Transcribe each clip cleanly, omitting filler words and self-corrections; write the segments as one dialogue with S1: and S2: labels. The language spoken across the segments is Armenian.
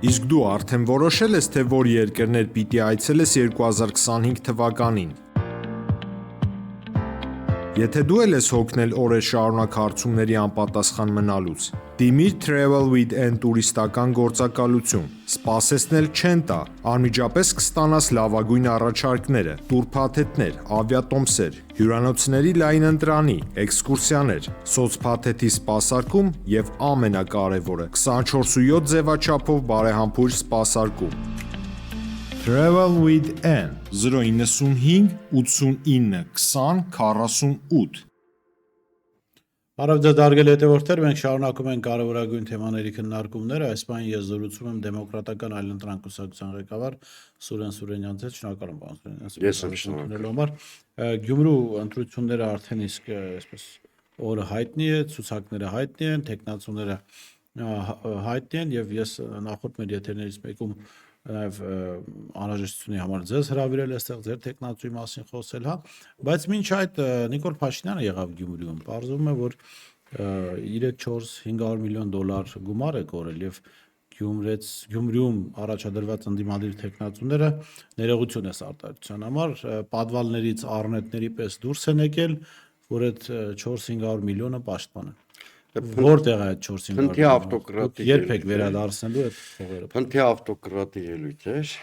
S1: Իսկ դու արդեն որոշել ես, թե որ երկրներ պիտի այցելես 2025 թվականին։ Եթե դու էլ ես հոգնել օրեր շարունակ հարցումների անպատասխան մնալուց, դիմիր Travel with N տուրիստական գործակալություն, սպասեցնել չեն տա, անմիջապես կստանաս լավագույն առաջարկները, տուրփաթեթներ, ավիատոմսեր, հյուրանոցների լայն ընտրանի, էքսկուրսիաներ, սոցփաթեթի սպասարկում եւ ամենակարևորը՝ 24/7 ձևաչափով բարեհամբույր սպասարկում։ Travel with N 095 89 20 48
S2: Բարև ձեզ դարգել հետևորդներ, մենք շարունակում ենք կարևորագույն թեմաների քննարկումները, այս բան ես զրուցում եմ դեմոկրատական այլընտրանք կուսակցության ղեկավար Սուրեն Սուրենյանց հետ, շնորհակալ եմ պարոն Սուրենյան։
S3: Ես եմ շնորհակալ։
S2: Գյումրու ընտրությունները արդեն իսկ այսպես օրը հայտնի է, ցուցակները հայտնի են, տեխնացուները հայտնի են եւ ես նախորդ մեր եթերներից մեկում նաև անհրաժեշտությունի համար ձեզ հրավիրել այստեղ ձեր տեխնացուի մասին խոսել, հա, բայց մինչ այդ Նիկոլ Փաշինյանը եղավ Գյումրիում, պարզվում է, որ 3-4-500 միլիոն դոլար գումար է կորել եւ Գյումրիում առաջադրված ընդդիմադիր տեխնացուները ներողություն ես արտադրության համար, պատվալներից առնետների պես դուրս են եկել, որ այդ 4-500 միլիոնը պաշտպանեն։ Որտեղ է այդ 4-500
S3: Փնթի ավտոկրատի
S2: երբ եք վերադարձնելու այդ փողերը։
S3: Փնթի ավտոկրատի ելույթ էր։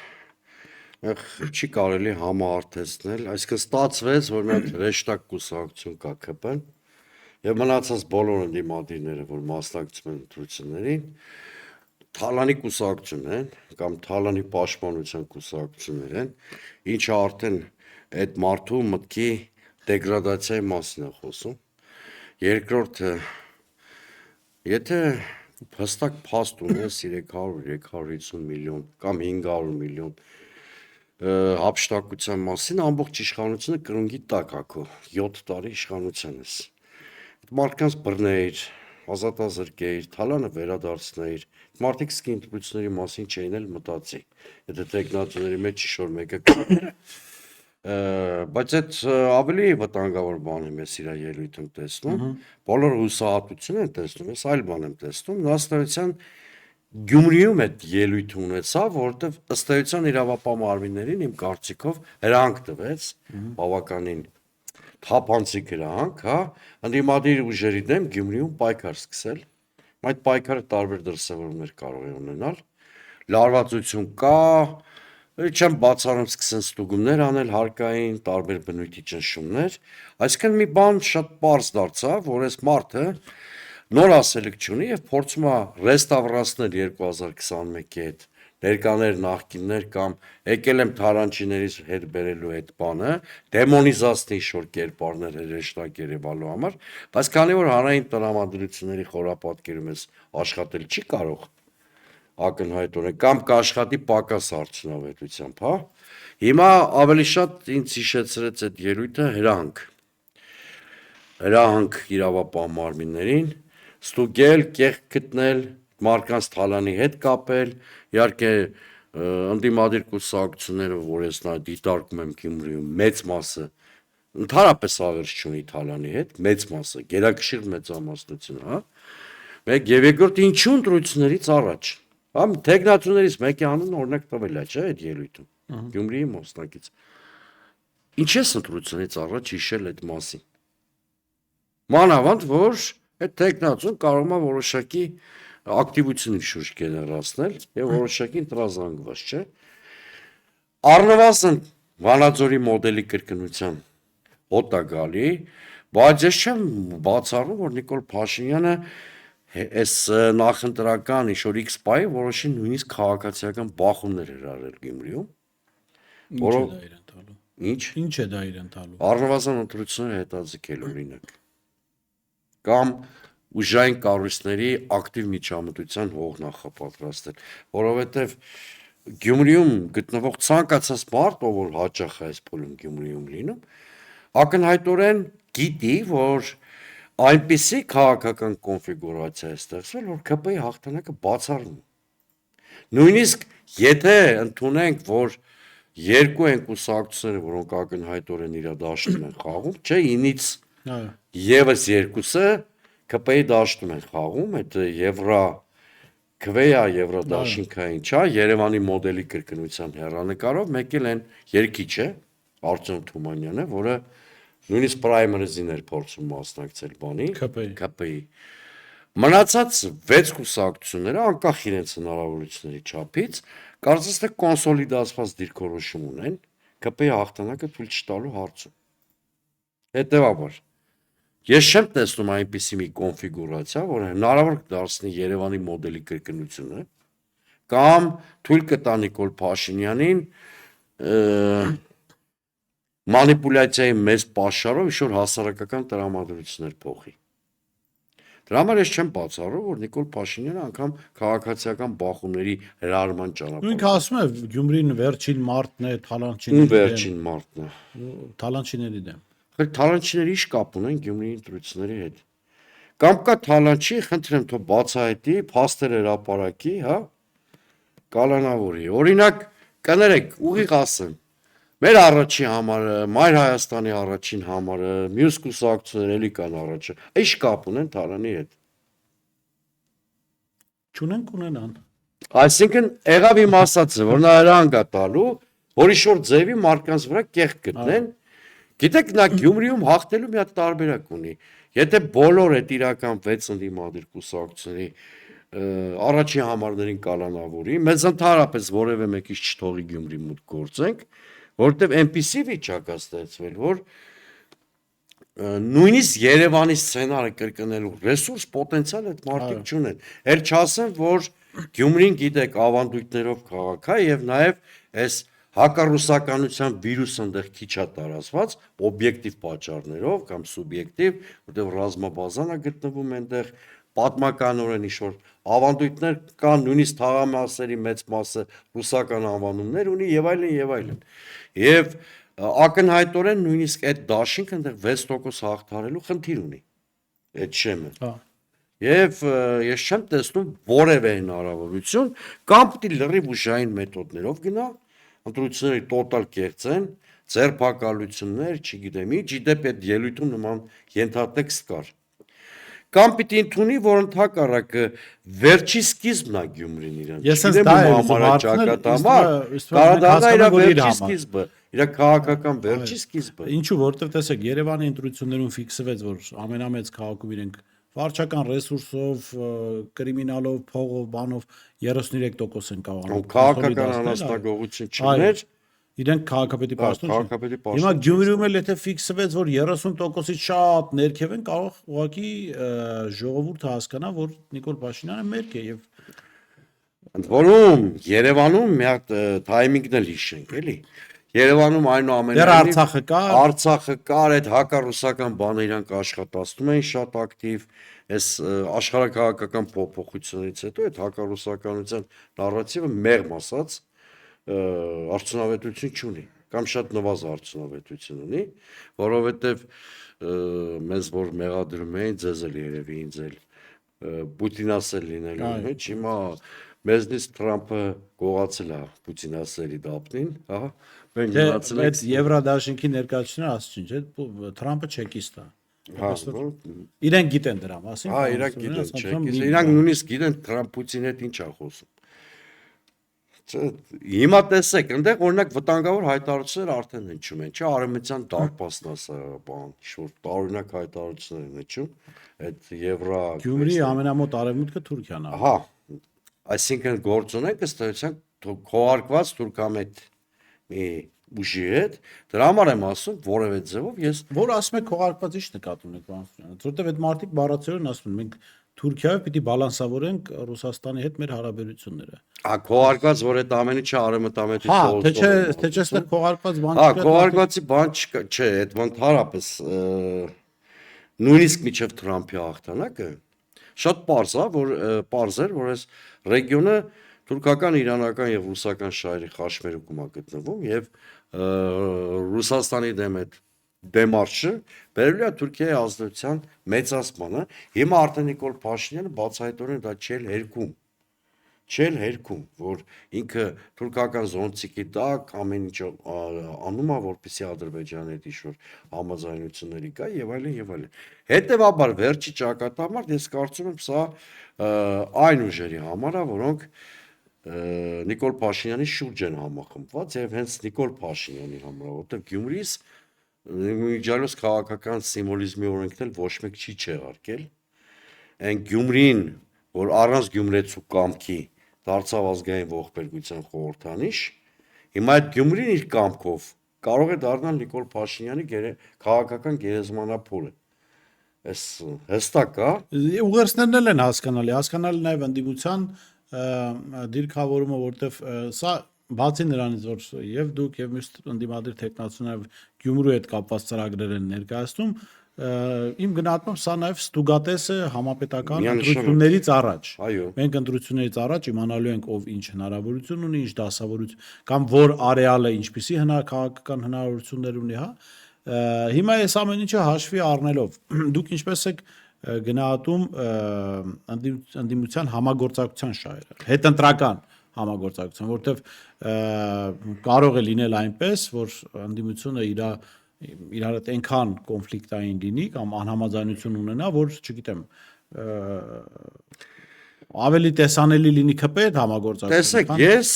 S3: Չի կարելի համահարթեցնել, այսինքն ստացվեց, որ մի հատ հրեշտակ կուսակցություն կա ԿՊ-ն եւ մնացած բոլոր ընդդիմադիրները, որ մասնակցում են ընտրություններին, թալանի կուսակցություն են կամ թալանի պաշտպանության կուսակցություններ են, ինչը արդեն այդ մարդու մտքի դեգրադացիայի մասին է խոսում։ Երկրորդը Եթե հստակ փաստ ունես 300-350 միլիոն կամ 500 միլիոն հափշտակության մասին, ամբողջ իշխանությունը կրունկի տակ ակո 7 տարի իշխանության ես։ Այդ մարդկանց բռներ, ազատազրկեր, թալանը վերադարձներ, մարդիկ սկի ընտրությունների մասին չէին էլ մտածի։ Եթե տեխնացուների մեջ ինչ-որ մեկը բայց այդ ավելի վտանգավոր բան եմ ես իր ելույթում տեսնում, բոլոր հուսահատություն են տեսնում, ես այլ բան եմ տեսնում, նստավության Գյումրիում այդ ելույթ ունեցավ, որովհետև ըստ էության իրավապահ մարմիններին իմ կարծիքով հրանք տվեց, բավականին թափանցիկ հրանք, հա, ընդդիմադիր ուժերի դեմ Գյումրիում պայքար սկսել, այդ պայքարը տարբեր դրսևորումներ կարող է ունենալ, լարվածություն կա, չեմ բացառում սկսեն ստուգումներ անել հարկային, տարբեր բնույթի ճնշումներ, այսինքն մի բան շատ պարզ դարձավ, որ այս մարդը նոր ասելիք չունի եւ փորձում է ռեստավրացնել 2021-ի հետ ներկաներ նախկիններ կամ եկել եմ թարանչիներից հետ բերելու այդ բանը, դեմոնիզացնի ինչ-որ կերպարներ հրեշտակ Երևանու համար, բայց քանի որ հանրային տրամադրությունների խորապատկերում ես աշխատել չի կարող ակնհայտորեն կամ կաշխատի պակաս արդյունավետությամբ, հա։ Հիմա ավելի շատ ինձ հիշեցրեց այդ ելույթը հրանք իրավապահ մարմիններին, ստուգել, կեղք գտնել, մարդկանց թալանի հետ կապել, իհարկե ընդդիմադիր կուսակցությունները, որ ես նա դիտարկում եմ Գյումրիում, մեծ մասը ընդհանրապես ավերջ չունի թալանի հետ, մեծ մասը, գերակշիռ մեծամասնությունը, հա։ Մեկ եւ երկրորդ ինչու ընտրություններից առաջ Համ տեխնացուներից մեկի անունը օրինակ տվել է, չէ՞, այդ ելույթում։ Գյումրիի մասնակից։ Ինչ է ընտրությունից առաջ հիշել այդ մասին։ Մանավանդ, որ այդ տեխնացուն կարող է որոշակի ակտիվություն շուրջ գեներացնել եւ որոշակի ընտրազանգված, չէ՞։ Առնվազն Վանաձորի մոդելի կրկնության հոտ է գալի, բայց ես չեմ բացառում, որ Նիկոլ Փաշինյանը այս նախընտրական ինչ-որ X պայի որոշի նույնիսկ քաղաքացիական բախումներ էր արել Գյումրիում, որով
S2: Ինչ է դա իրեն տալու։
S3: Առնվազն ընտրությունները հետաձգել օրինակ կամ ուժային կառույցների ակտիվ միջամտության հող նախապատրաստել, որովհետև Գյումրիում գտնվող ցանկացած մարդ, ով որ հաճախ է այս փուլում Գյումրիում լինում, ակնհայտորեն գիտի, որ այնպիսի քաղաքական կոնֆիգուրացիա է ստեղծվել, որ ԿՊ-ի հաղթանակը բացառում է։ Նույնիսկ եթե ընդունենք, որ երկու են կուսակցությունները, որոնք ակնհայտորեն իր դաշտում են խաղում, չէ, 9-ից
S2: Այո։
S3: եւս երկուսը ԿՊ-ի դաշտում են խաղում, այդ Քվեա Եվրոդաշինքային, չէ, Երևանի մոդելի կրկնության հեռանկարով, մեկ էլ են երկիչը Արտյոմ Թումանյանը, որը նույնիսկ պրայմերիզին էր փորձում մասնակցել բանի ԿՊ-ի։ Մնացած 6 կուսակցությունները անկախ իրենց հնարավորությունների չափից, կարծես թե կոնսոլիդացված դիրքորոշում ունեն ԿՊ-ի հաղթանակը թույլ չտալու հարցում։ Հետևաբար, ես չեմ տեսնում այնպիսի մի կոնֆիգուրացիա, որը հնարավոր կդարձնի Երևանի մոդելի կրկնությունը կամ թույլ կտա Նիկոլ Փաշինյանին մանիպուլյացիայի մեծ պաշարով ինչ-որ հասարակական տրամադրություններ փոխի։ Դրա համար ես չեմ բացառում, որ Նիկոլ Փաշինյանը անգամ քաղաքացիական բախումների հրահրման ճանապարհ։
S2: Նույնք ասում է Գյումրին վերջին մարտն է
S3: Ում վերջին մարտն է։
S2: թալանչիների դեմ։
S3: Խր թալանչիների ինչ կապ ունեն Գյումրիի ընտրությունների հետ։ Կամ կա թալանչի, խնդրեմ, թող բացահայտի, փաստեր հրապարակի, հա, կալանավորի։ Օրինակ, կներեք, ուղիղ ասեմ, մեր առաջի համարը, Մայր Հայաստանի առաջին համարը, մյուս կուսակցությունները էլի կան առաջը, ինչ կապ ունեն թալանի հետ։
S2: Չունենք ունենան։
S3: Այսինքն եղավ իմ ասածը, որ նա հրանգ է տալու, որ ինչ-որ ձևի մարդկանց վրա կեղք գտնեն։ Գիտեք, նա Գյումրիում հաղթելու մի հատ տարբերակ ունի։ Եթե բոլոր այդ իրական 6 ընդդիմադիր կուսակցությունների առաջի համարներին կալանավորի, մեզ ընդհանրապես որևէ մեկից չթողի Գյումրի մուտք գործենք, որովհետև այնպիսի վիճակ է ստեղծվել, որ նույնիսկ Երևանի սցենարը կրկնելու ռեսուրս պոտենցիալ այդ մարդիկ չունեն։ Էլ չասեմ, որ Գյումրին գիտեք ավանդույթներով քաղաք է եւ նաեւ այս հակառուսականության վիրուսը այնտեղ քիչ է տարածված օբյեկտիվ պատճառներով կամ սուբյեկտիվ, որտեղ ռազմաբազան է գտնվում այնտեղ, պատմականորեն ինչ-որ ավանդույթներ կան, նույնիսկ թաղամասերի մեծ մասը ռուսական անվանումներ ունի եւ այլն եւ այլն։ Եվ ակնհայտորեն նույնիսկ այդ դաշինքը այնտեղ 6% հաղթարելու խնդիր ունի։ Այդ շեմը։
S2: Հա։
S3: Եվ ես չեմ տեսնում որևէ հնարավորություն կամ պիտի լրիվ ուժային մեթոդներով գնա, ընտրությունների տոտալ կեղծեն, ձերբակալություններ, չգիտեմ ինչ, իդեպ այդ ելույթում նման ենթատեքստ կար։ Կամ պիտի ընդունի, որ ընդհակառակը վերջի սկիզբն է Գյումրին իրեն։
S2: Ես հենց դա եմ
S3: վերջի սկիզբը, իր քաղաքական վերջի սկիզբը։
S2: Ինչու, որովհետև տեսեք, Երևանի ընտրություններում ֆիքսվեց, որ ամենամեծ քաղաքում իրենք վարչական ռեսուրսով, կրիմինալով, փողով, բանով 33% են կարողանում։
S3: Քաղաքական անաստագողություն չուներ,
S2: իրենք քաղաքապետի պաշտոն չեն։
S3: քաղաքապետի պաշտոն։
S2: Հիմա Գյումրիում էլ եթե ֆիքսվեց, որ 30%-ից շատ ներքև են, կարող ուղղակի ժողովուրդը հասկանա, որ Նիկոլ Փաշինյանը մերկ է եւ
S3: ընդ որում Երևանում մի հատ թայմինգն էլ հիշենք, էլի։ Երևանում այնուամենայնիվ Արցախը կար, այդ հակառուսական բանը իրանք աշխատացնում էին շատ ակտիվ, այս աշխարհակաղակական փոփոխությունից հետո այդ հակառուսականության նարատիվը մեղմ ասած արդյունավետություն չունի կամ շատ նվազ արդյունավետություն ունի, որովհետև մեզ որ մեղադրում էին, ձեզ էլ երևի ինձ էլ Պուտինասել լինելու մեջ, հիմա մեզնից Թրամփը գողացել է Պուտինասելի դափնին, հա, մենք գնացել ենք
S2: Եվրադաշինքի ներկայացուցիչները ասում են, չէ, Թրամփը չեկիստ է։
S3: Հա,
S2: իրենք գիտեն դրա մասին։
S3: Հա, իրենք գիտեն, չեկիստ, իրանք նույնիսկ գիտեն Թրամփ Պուտինի հետ ինչ է խոսում։ Հիմա տեսեք, այնտեղ օրինակ վտանգավոր հայտարարություններ արդեն հնչում են, չէ, Արևմտյան դարպասն ասա, բան, ինչ-որ տարօրինակ հայտարարություններ են հնչում, այդ Եվրա
S2: Գյումրի ամենամոտ արևմուտքը Թուրքիան է։
S3: Հա, այսինքն գործ ունենք ըստ էության քողարկված թուրքամետ մի ուժի հետ, դրա համար եմ ասում, որևէ ձևով ես
S2: որ ասում եք քողարկված ի՞նչ նկատի ունեք բան, որովհետև այդ մարդիկ բառացիորեն ասում են, մենք Թուրքիայով պիտի բալանսավորենք Ռուսաստանի հետ մեր հարաբերությունները։
S3: Հա, քողարկված, որ այդ ամենը չէ արևմտամետի
S2: Հա, թե չէ, այստեղ քողարկված բան
S3: չկա։ Հա, քողարկվածի բան չկա, չէ, այդ ընդհանրապես նույնիսկ միջև Թրամփի հաղթանակը շատ պարզ է, որ պարզ էր, որ այս ռեգիոնը թուրքական, իրանական եւ ռուսական շահերի խաչմերուկում է գտնվում եւ Ռուսաստանի դեմ այդ դեմարշը բերելու է Թուրքիայի ազդեցության մեծացմանը։ Հիմա արդեն Նիկոլ Փաշինյանը բացահայտորեն դա չէ հերքում։ չել հերքում, որ ինքը թուրքական զոնտիկի տակ ամեն ինչ անում է, որպեսզի Ադրբեջանի հետ ինչ-որ համաձայնությունների կա եւ այլն եւ այլն։ Հետևաբար վերջի ճակատամարտ ես կարծում եմ սա այն ուժերի համար է, որոնք Նիկոլ Փաշինյանի շուրջ են համախմբված եւ հենց Նիկոլ Փաշինյանի համար, որտեղ Գյումրիս միջալոց քաղաքական սիմվոլիզմի օրենքն էլ ոչ մեկ չի չեղարկել։ Այն Գյումրին, որ առանց գյումրեցու կամքի դարձավ ազգային ողբերգության խորհրդանիշ, հիմա այդ Գյումրին իր կամքով կարող է դառնալ Նիկոլ Փաշինյանի քաղաքական գերեզմանափորը։ Այս հստակ է։
S2: Ուղերձներն էլ են հասկանալի նաև ընդդիմության դիրքավորումը, որտեվ սա բացի նրանից, որ եւ դուք եւ մյուս ընդդիմադիր տեխնացիաները Գյումրու հետ կապված ծրագրեր են ներկայացնում, իմ գնահատմամբ սա նաև ստուգատես է համապետական ընտրություններից առաջ։
S3: Այո։
S2: Մենք ընտրություններից առաջ իմանալու ենք ով ինչ հնարավորություն ունի, ինչ դասավորություն կամ որ արեալը ինչպիսի քաղաքական հնարավորություններ ունի, հա։ Հիմա այս ամեն ինչը հաշվի առնելով, դուք ինչպես եք գնահատում ընդդիմության համագործակցության շահերը, հետընտրական համագործակցություն, որտեվ կարող է լինել այնպես, որ ընդդիմությունը իրար հետ այնքան կոնֆլիկտային լինի կամ անհամաձայնություն ունենա, որ, չգիտեմ, ավելի տեսանելի լինի ԿՊ հետ համագործակցություն։
S3: Տեսեք, ես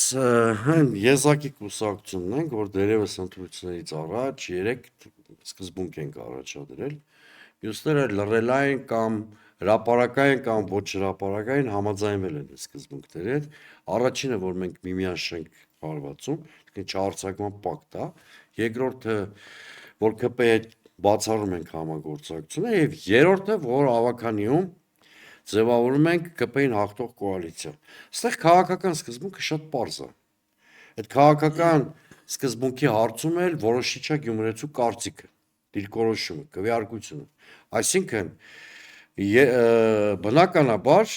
S3: եզակի կուսակցությունն ենք, որ դերևս ընտրություններից առաջ 3 սկզբունք ենք առաջադրել։ Մյուսները լռելային կամ հրապարակային կամ ոչ հրապարակային համաձայնվել են այս սկզբունքների հետ։ Առաջինը, որ մենք միմյանց չենք հարվածում, չհարցակման պակտ է։ Երկրորդը, որ ԿՊ-ի հետ բացառում ենք համագործակցությունը, եւ երրորդը, որ ավականիում ձևավորում ենք ԿՊ-ին հաղթող կոալիցիա։ Այստեղ քաղաքական սկզբունքը շատ պարզ է։ Այդ քաղաքական սկզբունքի հարցում էլ որոշիչ է գյումրեցու կարծիքը, դիրքորոշումը, քվեարկությունը։ Այսինքն բնականաբար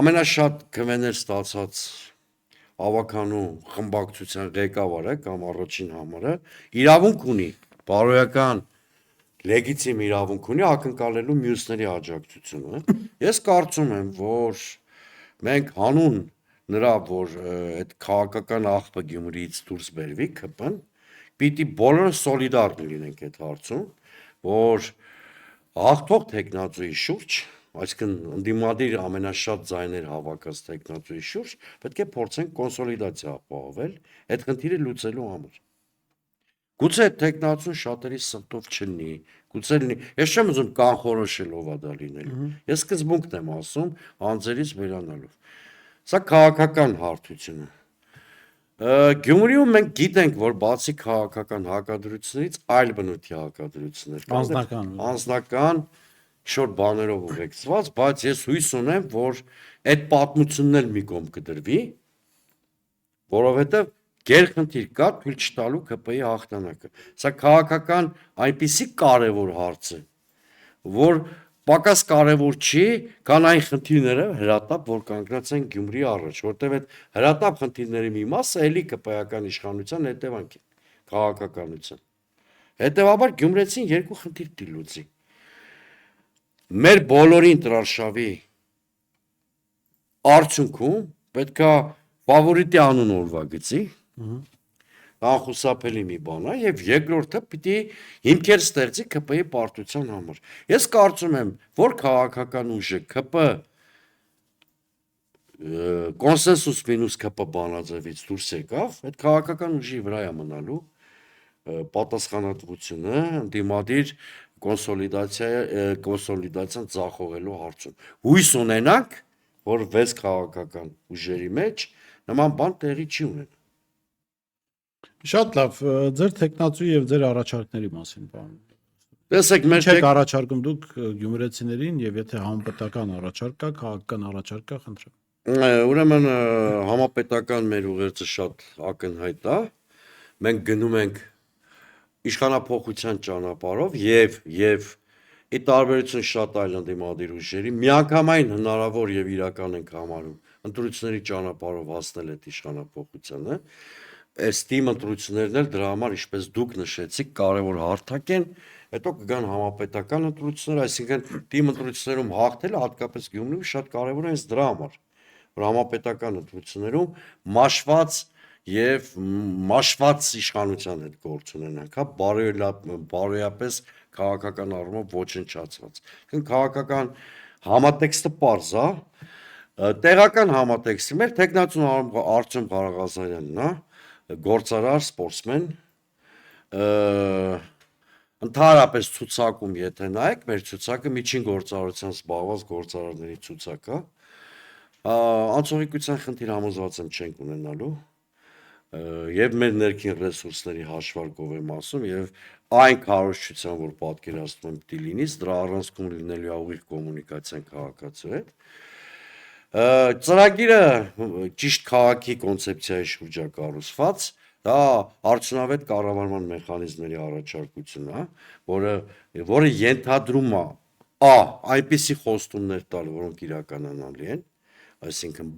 S3: ամենաշատ քվեներ ստացած ավականու խմբակցության ղեկավարը կամ առաջին համարը իրավունք ունի, բարոյական լեգիտիմ իրավունք ունի ակնկալելու մյուսների աջակցությունը։ Ես կարծում եմ, որ մենք հանուն նրա, որ այդ քաղաքական աղբը Գյումրիից դուրս բերվի ԿՊ-ն, պիտի բոլորը սոլիդար լինենք այդ հարցում, որ հաղթող տեխնացուի շուրջ, այսինքն ընդդիմադիր ամենաշատ ձայներ հավաքած տեխնացուի շուրջ, պետք է փորձենք կոնսոլիդացիա ապահովել այդ խնդիրը լուծելու համար։ Գուցե տեխնացուն շատերի սրտով չլինի, գուցե լինի, ես չեմ ուզում կանխորոշել ով է դա լինելու։ Ես սկզբունքն եմ ասում, անձերից վերանալով։ Սա քաղաքական հարթություն է։ Գյումրիում մենք գիտենք, որ բացի քաղաքական հակադրություններից այլ բնույթի հակադրություններ կան, անձնական շոր բաներով ուղեկցված, բայց ես հույս ունեմ, որ այդ պատմությունն էլ մի կողմ կդրվի, որովհետև գերխնդիր կա թույլ չտալու ԿՊ-ի հաղթանակը։ Սա քաղաքական այնպիսի կարևոր հարց է, որ պակաս կարևոր չի, քան այն խնդիրները հրատապ, որ կանգնած են Գյումրիի առաջ, որտեղ այդ հրատապ խնդիրների մի մասը էլի ԿՊ-ական իշխանության հետևանք է, քաղաքականության։ Հետևաբար գյումրեցին երկու խնդիր դի լուծի։ Մեր բոլորին տրարշավի արդյունքում պետքա ֆավորիտի անուն օրվա գծի, անխուսափելի մի բան է, եւ երկրորդը պիտի հիմքեր ստեղծի ԿՊ-ի պարտության համար։ Ես կարծում եմ, որ քաղաքական ուժը ԿՊ կոնսենսուս մինուս ԿՊ բանաձևից դուրս եկավ, այդ քաղաքական ուժի վրա է մնալու պատասխանատվությունը դիմադիր կոնսոլիդացիան ձախողելու հարցում։ Հույս ունենանք, որ 6 քաղաքական ուժերի մեջ նման բան տեղի չի ունենա։
S2: Շատ լավ, ձեր տեխնացուի եւ ձեր առաջարկների մասին բան։
S3: Տեսեք, մեր
S2: Չեք առաջարկում դուք գյումրեցիներին եւ եթե համապետական առաջարկ կա, քաղաքական առաջարկ կա, խնդրեմ։
S3: Ուրեմն համապետական մեր ուղերձը շատ ակնհայտ է։ Մենք գնում ենք իշխանափոխության ճանապարհով եւ ի տարբերություն շատ այլ ընդդիմադիր ուժերի միանգամայն հնարավոր եւ իրական ենք համարում ընտրությունների ճանապարհով հասնել այդ իշխանափոխությանը։ Այս թիմ ընտրություններն էլ դրա համար, ինչպես դուք նշեցիք, կարևոր հարթակ են, հետո կգան համապետական ընտրություններ, այսինքն թիմ ընտրություններում հաղթելը հատկապես Գյումրիում շատ կարևոր է հենց դրա համար, որ համապետական ընտրություններում մաշված իշխանության հետ գործ ունենանք, հա, բարոյապես քաղաքական առումով ոչնչացված։ Քաղաքական համատեքստը պարզ է, տեղական համատեքստի մեր տեխնացուն Արտյոմ Ղարաղազարյանն է, գործարար, սպորտսմեն, ընդհանրապես ցուցակում եթե նայեք, մեր ցուցակը միջին գործարարության զբաղված գործարարների ցուցակ է, անցողիկության խնդիր համոզված եմ չենք ունենալու, եւ մեր ներքին ռեսուրսների հաշվարկով եմ ասում եւ այն քարոզչության, որ պատկերացնում եմ պիտի լինի, դրա առանցքում լինելու է ուղիղ կոմունիկացիան քաղաքացու հետ։ Ծրագիրը ճիշտ քաղաքի կոնցեպցիայի շուրջ է կառուցված, դա արդյունավետ կառավարման մեխանիզմների առաջարկությունն է, որը ենթադրում է այնպիսի խոստումներ տալ, որոնք իրականանալի են, այսինքն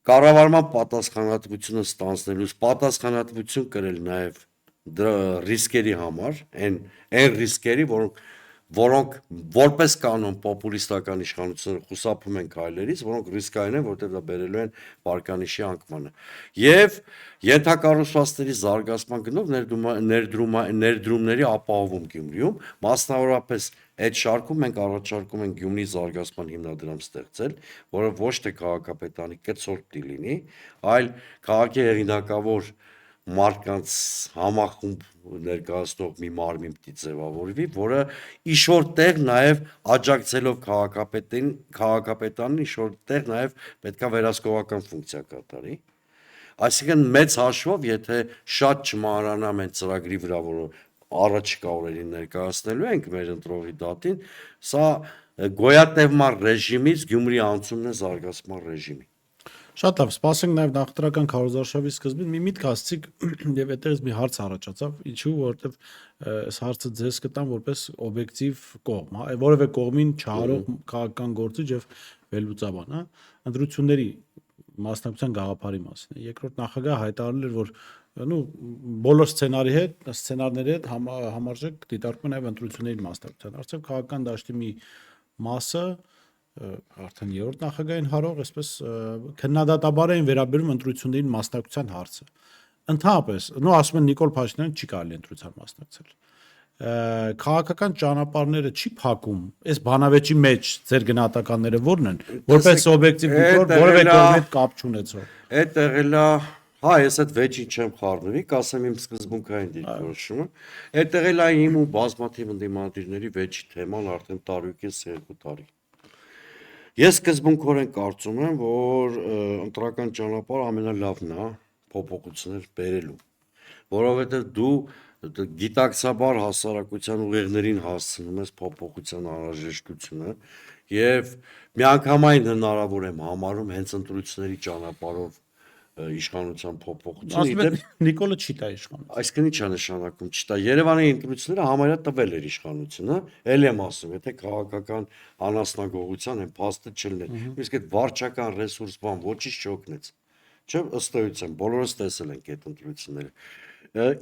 S3: կառավարման պատասխանատվությունը ստանձնելուց պատասխանատվություն կրել նաև ռիսկերի համար, այն ռիսկերի, որոնք որպես կանոն պոպուլիստական իշխանությունները խուսափում են քայլերից, որոնք ռիսկային են, որտեղ դա բերելու են վարկանիշի անկմանը։ Եվ ենթակառուցվածքների զարգացման գնով ներդրումների ապահովում Գյումրիում, մասնավորապես այդ շարքում մենք առաջարկում ենք Գյումրի զարգացման հիմնադրամ ստեղծել, որը ոչ թե քաղաքապետարանի կցորդ պիտի լինի, այլ քաղաքի հեղինակավոր մարդկանց համախումբ ներկայացնող մի մարմին պիտի ձևավորվի, որը ինչ-որ տեղ նաև աջակցելով քաղաքապետանին ինչ-որ տեղ նաև պետքա վերահսկողական ֆունկցիա կատարի։ Այսինքն մեծ հաշվով, եթե շատ չմանրանամ այն ծրագրի վրա, որը առաջիկա օրերին ներկայացնելու ենք մեր ընտրողի դատին, սա գոյատևման ռեժիմից Գյումրի անցումն է զարգացման ռեժիմի։
S2: Շատ լավ, սպասենք նաև նախընտրական քարոզարշավի սկզբին մի միտք ասցիք եւ այդտեղից մի հարց առաջացավ, ինչու, որովհետեւ այս հարցը ձեզ կտամ որպես օբյեկտիվ կողմ, հա, որևէ կողմին չհարող քաղաքական գործիչ եւ վերլուծաբան, հա, ընտրությունների մասնակցության գաղափարի մասին։ Երկրորդ նախագահը հայտարարել էր, որ բոլոր սցենարների հետ համարժեք դիտարկում նաև ընտրությունների մասնակցության։ Արդյոք քաղաքական դաշտի մի մասը արդեն երրորդ նախագահային հարող, այսպես քննադատաբար էին վերաբերում ընտրություններին մասնակցության հարցը։ Ընդհանրապես, ասում են Նիկոլ Փաշինյանը չի կարելի ընտրության մասնակցել։ Քաղաքական ճանապարհները չի փակում, այս բանավեճի մեջ ձեր գնահատականները ո՞րն են, որպես օբյեկտիվ դիտող, որևէ կողմի հետ կապ չունեցող։
S3: Այդ եղել է, հա, ես այդ վեճին չեմ խառնվի, կասեմ իմ սկզբունքային դիրքորոշումը։ Այդ եղել է իմ ու բազմաթիվ ընդդիմադիրների վեճի թեման արդեն տարուկես 2 տարի։ Ես սկզբունքորեն կարծում եմ, որ ընտրական ճանապարհը ամենալավն է փոփոխություններ բերելու, որովհետև դու գիտակցաբար հասարակության ուղեղներին հասցնում ես փոփոխության անհրաժեշտությունը եւ միանգամայն հնարավոր եմ համարում հենց ընտրությունների ճանապարհով իշխանության փոփոխություն։
S2: Նիկոլը չի տա իշխանություն։
S3: Այսինքն ի՞նչ է նշանակում չտա։ Երևանի ընտրությունները համարյա տվել էր իշխանությունը, ել եմ ասում, եթե քաղաքական անասնագողության են փաստը չլներ։ Իսկ այդ վարչական ռեսուրս բան ոչինչ չօգնեց։ Չէ՞, ըստ էության բոլորս տեսել ենք այդ ընտրությունները։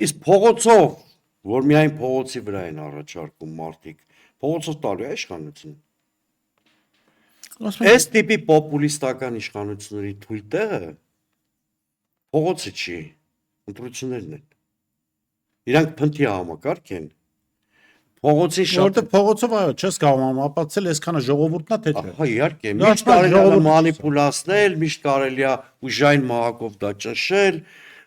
S3: Իսկ փողոցով, որ միայն փողոցի վրա են առաջարկում մարդիկ, փողոցով տալու է իշխանությունը։ Այս տիպի պոպուլիստական իշխանությունների թույլ տեղը փողոցը չի, ընտրություններն են։ Իրանք փնթի համակարգ են։ Փողոցի շատ
S2: Որտե փողոցով այո, չես կարող ապացուցել այսքանը ժողովուրդն է թե չէ։
S3: Հա, իհարկե, միշտ կարելի է մանիպուլացնել, միշտ կարելի է ուժային մահակով դա ճնշել։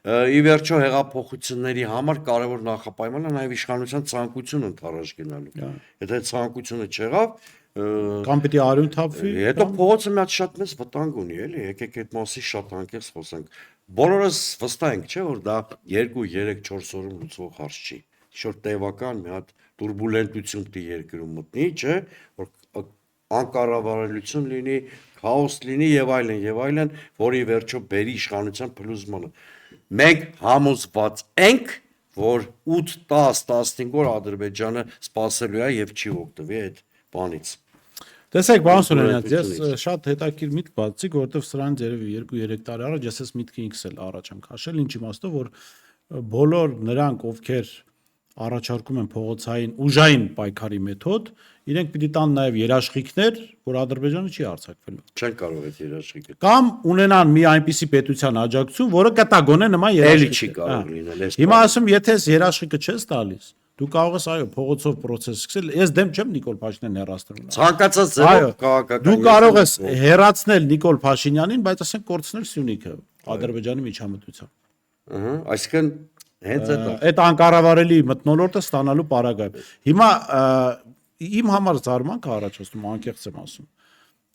S3: Ի վերջո հեղափոխությունների համար կարևոր նախապայմանը նաև իշխանության ցանկությունը ընթരാճ գնալու։ Եթե ցանկությունը չեղավ,
S2: կամ պիտի արյուն թափվի,
S3: հետո փողոցը մի հատ շատ մեծ վտանգ ունի, էլի, եկեք այդ մասի շատ անկեղծ խոսենք։ Բոլորս վստահ ենք, չէ, որ դա 2, 3, 4 օրում լուծվող հարց չի։ Ինչ-որ տևական մի հատ տուրբուլենտություն պիտի երկրում մտնի, չէ, որ անկառավարելիություն լինի, քաոս լինի եւ այլն, որի վերջո բերի իշխանության փլուզմանը։ Մենք համոզված ենք, որ 8, 10, 15 օր Ադրբեջանը սпасելու է եւ չի օգտվի այդ բանից։
S2: Տեսեք, պարոն Սուրյանյան, ես շատ հետաքրքիր միտք բացիկ, որովհետև սրանից երևի 2-3 տարի առաջ ես այս միտքը ինքս էլ առաջ եմ քաշել, ինչ իմաստով, որ բոլոր նրանք, ովքեր առաջարկում են փողոցային ուժային պայքարի մեթոդ, իրենք պիտի տան նաև երաշխիքներ, որ Ադրբեջանը չի արձակվելու։
S3: Չեն կարող այդ երաշխիքը։
S2: Կամ ունենան մի այնպիսի պետության աջակցություն, որը կտագոնե նման
S3: Էլի չի
S2: երաշխիք։
S3: կարող լինել այս
S2: Հիմա ասում, եթե ես երաշխիքը չես տալիս, դու կարող ես այո փողոցով process սկսել։ Ես դեմ չեմ Նիկոլ Փաշինյանին հեռացնելու։
S3: ցանկացած
S2: Այո,
S3: ձևով քաղաքական
S2: դու կարող ես հեռացնել Նիկոլ Փաշինյանին, բայց ասենք կորցնել Սյունիքը Ադրբեջանի միջամտությամբ։
S3: Այսինքն հենց
S2: Այդ անկառավարելի մթնոլորտը ստանալու պարագայում։ Հիմա իմ համար զարմանք առաջացնում, անկեղծ եմ ասում,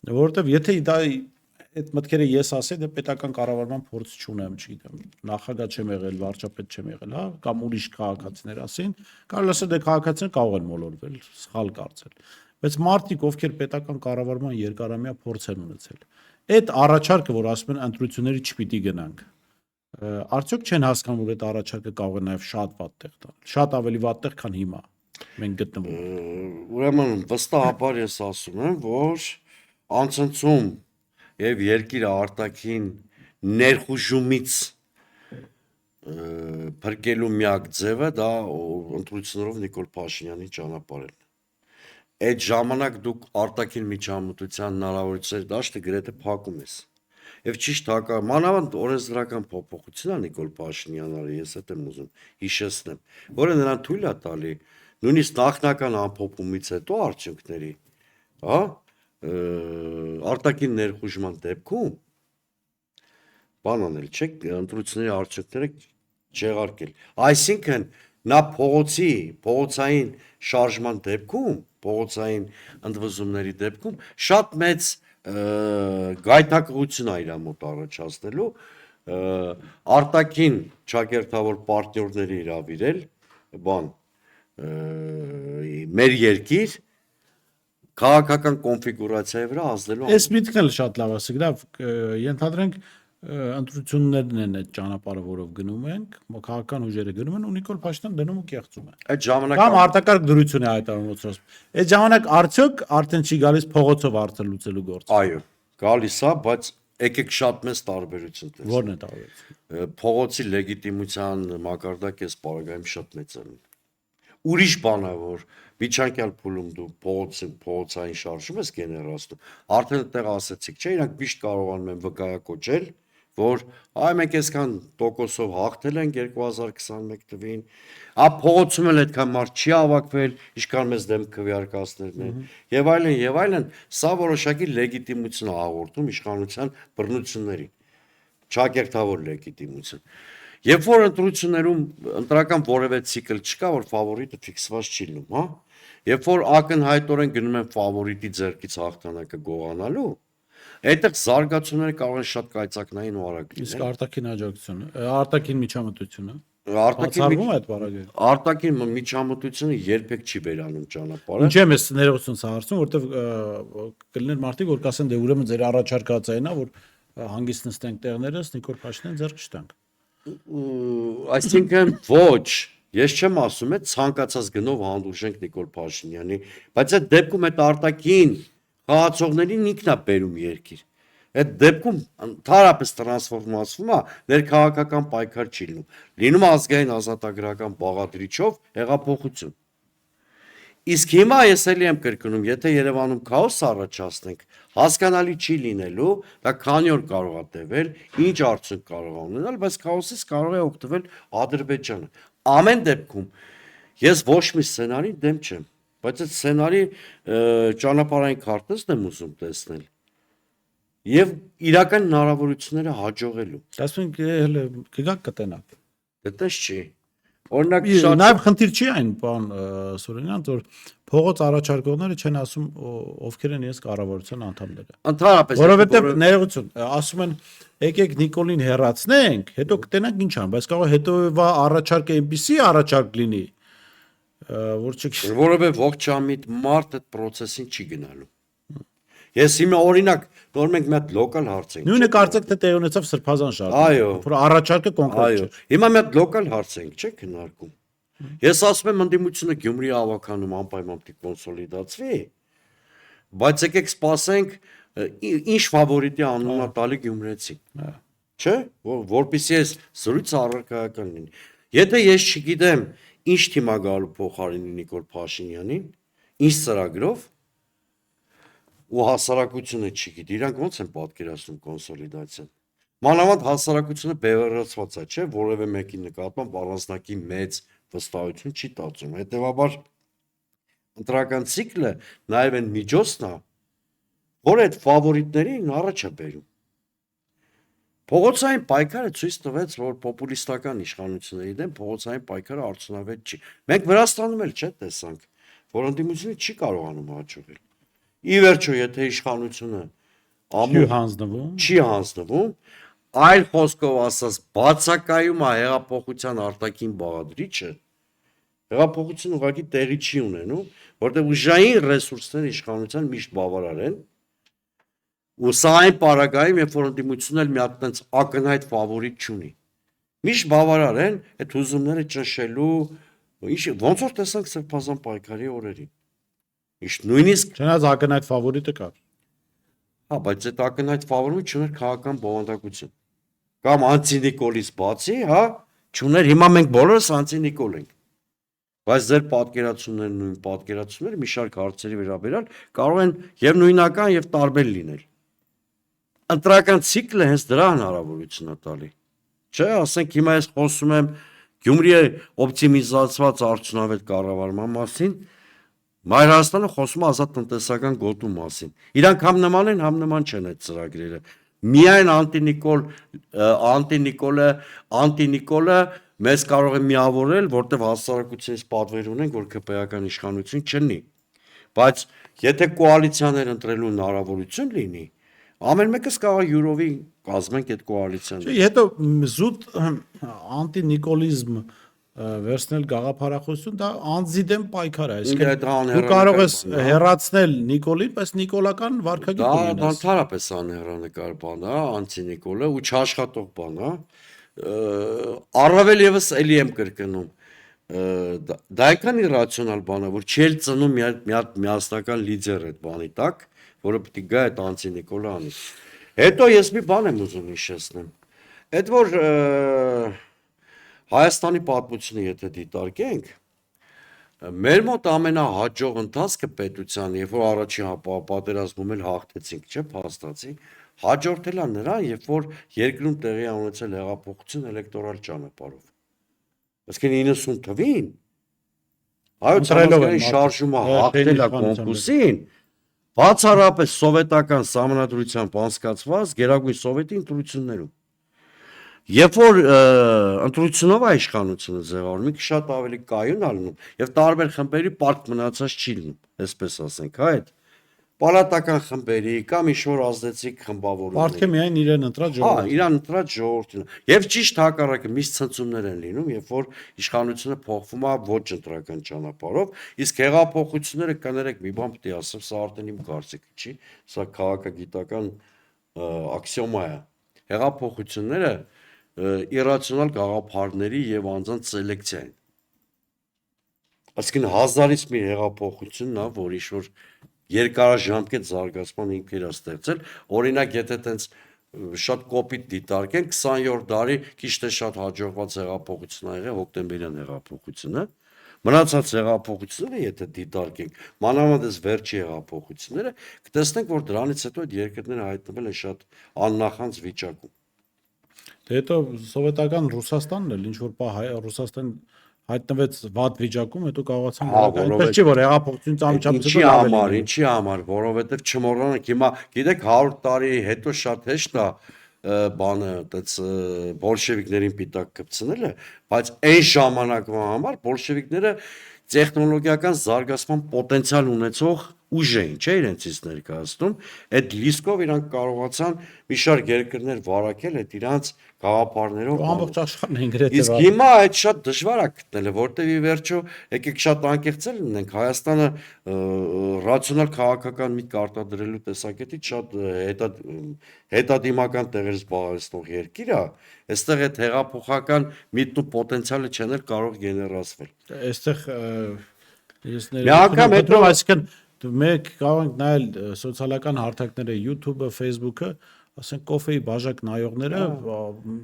S2: որովհետև եթե դա այդ մտքերը ես ասեի, դա պետական կառավարման փորձ չունեմ, չգիտեմ, նախագահ չեմ եղել, վարչապետ չեմ եղել, հա, կամ ուրիշ քաղաքացիներ ասին, կարելի ասել դե քաղաքացիները կարող են մոլորվել, սխալ կարծել։ Բայց մարդիկ, ովքեր պետական կառավարման երկարամյա փորձ են ունեցել, այդ առաջարկը, որ ասում են ընտրությունների չպիտի գնանք, արդյոք չեն հասկանում, որ այդ առաջարկը կարող է նաև շատ վատ տեղ տալ, շատ ավելի վատ տեղ, քան հիմա մենք գտնվում ենք։
S3: ուրեմն վստահաբար ես ասում եմ, որ անցնցում եւ երկիրը արտաքին ներխուժումից փրկելու միակ ձևը դա ընտրություններով Նիկոլ Փաշինյանի ճանապարհն է։ Այդ ժամանակ դուք արտաքին միջամտության հնարավորությունների դաշտը գրեթե փակում ես։ Եվ ճիշտ հակա մանավանդ օրենսդրական փոփոխությունն է Նիկոլ Փաշինյանն արի, ես այդ եմ ուզում հիշեցնեմ, որը նրան թույլ է տալի նույնիսկ նախնական ամփոփումից հետո արդյունքների, հա, արտաքին ներխուժման դեպքում բան անել, չէ՞, ընտրությունների արդյունքները չեղարկել։ Այսինքն նա փողոցային շարժման դեպքում, փողոցային ընդվզումների դեպքում շատ մեծ գայթակղություն է իր մոտ առաջացնելու արտաքին ճակերտավոր պարտներների իրավիրել բան մեր երկիր քաղաքական կոնֆիգուրացիայի վրա ազդելու
S2: Այս միտքն էլ շատ լավ է, Սգրավ, ենթադրենք ընտրություններն են այդ ճանապարհը, որով գնում ենք, քաղաքական ուժերը գնում են ու Նիկոլ Փաշինյանը դնում ու կեղծում է։
S3: այդ ժամանակ
S2: Կամ արտակարգ դրություն է հայտարարում ոնց։ Այդ ժամանակ արդյոք արդեն չի գալիս փողոցով արդեն լուծելու գործ։
S3: այո, գալիս է, բայց եկեք շատ մեծ տարբերություն տեսնենք։
S2: Որն է տարբերությունը։
S3: Փողոցի լեգիտիմության մակարդակը այս պարագայում շատ մեծ է։ Ուրիշ բան է, որ միջանկյալ փուլում դու փողոցային շարժում ես գեներացնում, արդեն այդտեղ ասացիք, չէ, իրանք միշտ կարողանում են վկայակոչել, որ այ մենք այսքան տոկոսով հաղթել ենք 2021 թվին, փողոցում էլ այդքան մարդ չի հավաքվել, ինչքան մեզ դեմ քվեարկածներն են, եւ այլն, սա որոշակի լեգիտիմություն է հաղորդում իշխանության բռնություններին, ճակերտավոր լեգիտիմություն։ Երբ որ ընտրություններում ընտրական որևէ ցիկլ չկա, որ ֆավորիտը ֆիքսված չի լինում, հա։ Երբ որ ակնհայտորեն գնում են ֆավորիտի ձեռքից հաղթանակը գողանալու, այդտեղ զարգացումները կարող են շատ կայծակնային ու արագ լինել։
S2: Իսկ արտաքին աջակցությունը, արտաքին միջամտությունը
S3: Արտաքին
S2: այդ բարագայում։
S3: արտաքին միջամտությունը երբեք չի վերանում ճանապարհը։
S2: Ինչ եմ ես ներողություն սարսում, որովհետև կլիներ մարդիկ, որ կասեն դե ուրեմն ձեր առաջարկած այն է, որ հանգիստ նստենք տեղներս, Նիկոլ Փաշինյանին ձեռք չտանք։
S3: Այսինքն ոչ, ես չեմ ասում, է ցանկացած գնով հանդուրժենք Նիկոլ Փաշինյանի, բայց այդ դեպքում այդ արտաքին խաղացողներին ինքն է բերում երկիր։ Այդ դեպքում ընդհանրապես տրանսֆորմացվում է ներքաղաքական պայքար չի լինում։ Լինում ազգային ազատագրական բաղադրիչով հեղափոխություն։ Իսկ հիմա ես էլի եմ կրկնում, եթե Երևանում քաոս առաջացնենք, հասկանալի չի լինելու, դա քանի օր կարող է տևել, ինչ արդյունք կարող է ունենալ, բայց քաոսից կարող է օգտվել Ադրբեջանը։ Ամեն դեպքում ես ոչ մի սցենարի դեմ չեմ, բայց այդ սցենարի ճանապարհային քարտեզն եմ ուզում տեսնել։ Եվ իրական հնարավորությունները հաջողելու։
S2: Ասում ենք հələ կգաք կտենակ։
S3: Դες չի։ Օրինակ
S2: Նաև խնդիր չի այն, բան Սուրենյան, որ փողոց առաջարկողները չեն ասում ովքեր են իրենց կառավարության անդամները։
S3: Ընդհանրապես
S2: Որովհետև ներողություն, ասում են եկեք Նիկոլին հեռացնենք, հետո կտենանք ինչ ան, բայց կարող է հետովա առաջարկը այնպեսի առաջարկ լինի, որ չգիտեմ։
S3: որովհետև ողջամիտ մարդ այդ process-ին չի գնալու։ Ես հիմա օրինակ նոր մենք մի հատ լոկալ հարց ենք։
S2: Նույնը կարծեք թե տեղ ունեցավ Սրբազան շարժը։
S3: Այո։
S2: Որ առաջարկը կոնկրետ
S3: Այո։
S2: չէ։
S3: Հիմա մի հատ լոկալ հարց ենք, չէ՞ քննարկում։ Ես ասում եմ ընդդիմությունը Գյումրի ավականում անպայման պիտի կոնսոլիդացվի, բայց եկեք սպասենք ինչ ֆավորիտի անունա տալի գյումրեցին։ Չէ՞, որպեսզի այս զրույցը առարկայական լինի։ Եթե ես չգիտեմ ինչ թիմա գալու փոխարինի Նիկոլ Փաշինյանին, ինչ ծրագրով ու հասարակությունը չգիտի, իրանք ոնց են պատկերացնում կոնսոլիդացիան։ Մանավանդ հասարակությունը բևեռացված է, չէ, որևէ մեկի նկատմամբ առանձնակի մեծ վստահություն չի տածում։ Հետևաբար ընտրական ցիկլը նաև այն միջոցն է, որ այդ ֆավորիտներին առաջ է բերում։ Փողոցային պայքարը ցույց տվեց, որ պոպուլիստական իշխանությունների դեմ փողոցային պայքարը արդյունավետ չի։ Մենք Վրաստանում էլ չէ տեսանք, որ ընդդիմությունը չի կարողանում հաջողել։ Ի վերջո, եթե իշխանությունը
S2: Չի հանձնվում։
S3: չի հանձնվում, այլ խոսքով ասած, բացակայում է հեղափոխության արտաքին բաղադրիչը, հեղափոխությունը ուղղակի տեղի չի ունենում, որտեղ ուժային ռեսուրսները իշխանության միշտ բավարար են, ու սա այն պարագայում, երբ որ ընդդիմությունն էլ մի հատ տենց ակնհայտ ֆավորիտ չունի։ Միշտ բավարար են այդ հուզումները ճնշելու, ոնց որ տեսանք Սրբազան պայքարի օրերին։ Միշտ նույնիսկ
S2: Չնայած ակնհայտ ֆավորիտը կար։
S3: Հա, բայց այդ ակնհայտ ֆավորը չուներ քաղաքական բովանդակություն։ Կամ անտի-Նիկոլից բացի, հա, չուներ, հիմա մենք բոլորս անտի-Նիկոլ ենք։ Բայց ձեր պատկերացումներն նույն պատկերացումները մի շարք հարցերի վերաբերյալ կարող են եւ նույնական եւ տարբեր լինել։ Ընտրական ցիկլը հենց դրա հնարավորությունն է տալի։ Չէ, ասենք հիմա ես խոսում եմ Գյումրիի օպտիմիզացված արդյունավետ կառավարման մասին, Մայրաստանը խոսում է ազատ տնտեսական գոտու մասին։ Իրանք համ նման են, համ նման չեն այդ ծրագրերը։ Միայն անտի-Նիկոլը մեզ կարող է միավորել, որտեղ հասարակությունից պատվեր ունենք, որ ԿՊ-ական իշխանություն չլինի։ Բայց եթե կոալիցիաներ ընտրելու հնարավորություն լինի, ամեն մեկս կարող է յուրովի կազմենք այդ կոալիցիաները։
S2: Հետո զուտ անտի-նիկոլիզմ վերցնել գաղափարախոսություն, դա անձի դեմ պայքար է, այսինքն դու կարող ես հեռացնել Նիկոլին, բայց նիկոլական վարքագիծ ունենաս։
S3: Դա ընդհանրապես անհեռանկար բան է, անտի-Նիկոլը ու չաշխատող բան է։ Առավել եւս էլի եմ կրկնում, դա այնքան իրացիոնալ բան է, որ չի էլ ծնում մի հատ միասնական լիդեր այդ բանի տակ, որը պետք է գա այդ անտի-Նիկոլը անի։ Հետո ես մի բան եմ ուզում հիշեցնեմ։ Այդ որ Հայաստանի պատմությունը եթե դիտարկենք, մեր մոտ ամենահաջող ընթացքը պետության, երբ որ առաջին պատերազմում էլ հաղթեցինք, չէ, փաստացի, հաջորդել է նրան, երբ որ երկրում տեղի է ունեցել հեղափոխություն էլեկտորալ ճանապարհով։ Այսինքն 90 թվին հայոց համազգային շարժումը հաղթել է կոնկուրսին, բացառապես սովետական սահմանադրությամբ անցկացված Գերագույն սովետի ընտրություններում։ Երբ որ ընտրությունով է իշխանությունը ձևավորվում, ինքը շատ ավելի կայուն է լինում եւ տարբեր խմբերի պարկ մնացած չի լինում, այսպես ասենք, հա, այդ պալատական խմբերի կամ ինչ-որ ազդեցիկ խմբավորումների։
S2: Պարտքը միայն իրեն ընտրած
S3: Հա,
S2: ժողովուրդը։
S3: իրան ընտրած ժողովուրդն է։ Եվ ճիշտ հակառակը միշտ ցնցումներ են լինում, երբ որ իշխանությունը փոխվում է ոչ ընտրական ճանապարհով, իսկ հեղափոխությունները կներեք մի բան պետք է ասեմ, սա արդեն իմ կարծիքը չի, սա քաղաքագիտական աքսիոմա է։ Հեղափոխությունները իրացիոնալ գաղափարների եւ անձանց սելեկցիա են։ Այսինքն հազարից մի հեղափոխությունն է, որ ինչ-որ երկարաժամկետ զարգացման ինքն իր ստեղծել, օրինակ եթե տենց շատ կոպիտ դիտարկեն 20-րդ դարի քիչ թե շատ հաջողված հեղափոխություն ա եղել հոկտեմբերյան հեղափոխությունը, մնացած հեղափոխությունները եթե դիտարկենք, մանավանդ այս վերջի հեղափոխությունները, կտեսնենք, որ դրանից հետո այդ երկրները հայտնվել են շատ աննախանձ վիճակում։
S2: Դե հետո սովետական Ռուսաստանն էլ ինչ որ պահ Ռուսաստան հայտնվեց վատ վիճակում, հետո կարողացան այնպես չի որ հեղափոխությունից անմիջապես
S3: Ինչի համար, որովհետև չմոռանանք հիմա, գիտեք 100 տարի հետո շատ հեշտ է բանը այդպես բոլշևիկներին պիտակ կպցնելը, բայց այն ժամանակվա համար բոլշևիկները տեխնոլոգիական զարգացման պոտենցիալ ունեցող ուժ էին, չէ՞ իրենցից ներկայացնում, այդ լիսկով իրանք կարողացան մի շարք երկրներ վարակել այդ իրանց գաղափարներով։
S2: Ամբողջ աշխարհն են գրեթե։
S3: Իսկ հիմա այդ շատ դժվար է գտնելը, որտեղ ի վերջո եկեք շատ անկեղծել լինենք, Հայաստանը ռացիոնալ քաղաքական միտք արտադրելու տեսակետից շատ հետադիմական տեղեր զբաղեցնող երկիր է, այստեղ այդ հեղափոխական միտքն ու պոտենցիալը չեն կարող գեներացվել։
S2: Այստեղ ես
S3: Միանգամ հետո
S2: այսինքն մենք կարող ենք նայել սոցիալական հարթակները, YouTube-ը, Facebook-ը, ասենք կոֆեի բաժակ նայողները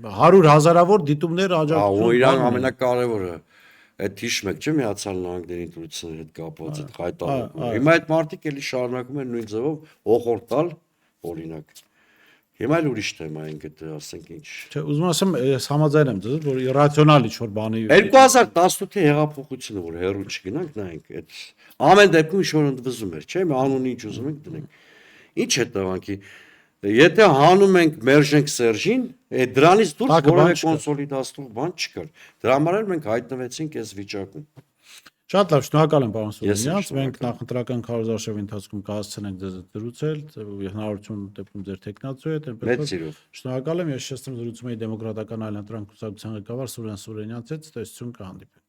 S2: 100 հազարավոր դիտումներ աջակցություն։
S3: Իրան ամենակարևորը Այդ հիշում եք, չէ՞ Միացյալ Նահանգների ընտրությունների հետ կապված այդ հայտարարությունը։ Հիմա այդ մարդիկ էլի շարունակում են նույն ձևով հոխորդ տալ, օրինակ։ Հիմա էլ ուրիշ թեմա են գտել, ասենք ինչ։
S2: Չէ, ուզում ասեմ, ես համաձայն եմ ձեզ, որ իրացիոնալ ինչ-որ բանի
S3: 2018-ի հեղափոխությունը, որ հերո չգնանք, նայենք, այդ ամեն դեպքում ինչ-որ ընդվզում էր, չէ՞, անունի ինչ ուզում ենք դնենք։ Ինչ է տվանքի։ Եթե հանում ենք մերժենք Սերժին, դրանից դուրս որևէ կոնսոլիդացնող բան չկար։ Դրա համար էլ մենք հայտնվեցինք այս վիճակում։
S2: Շատ լավ, շնորհակալ եմ պարոն Սուրենյանց, մենք նախընտրական քարոզարշավի ընթացքում կհասցնենք ձեզ դրուցել, հնարավորություն դեպքում ձեր տեխնացու հետ, այնպես որ շնորհակալ եմ, ես շեշտում զրուցում էի դեմոկրատական այլընտրանք կուսակցության ղեկավար Սուրեն Սուրենյանց հետ, տեսություն կհանդիպենք։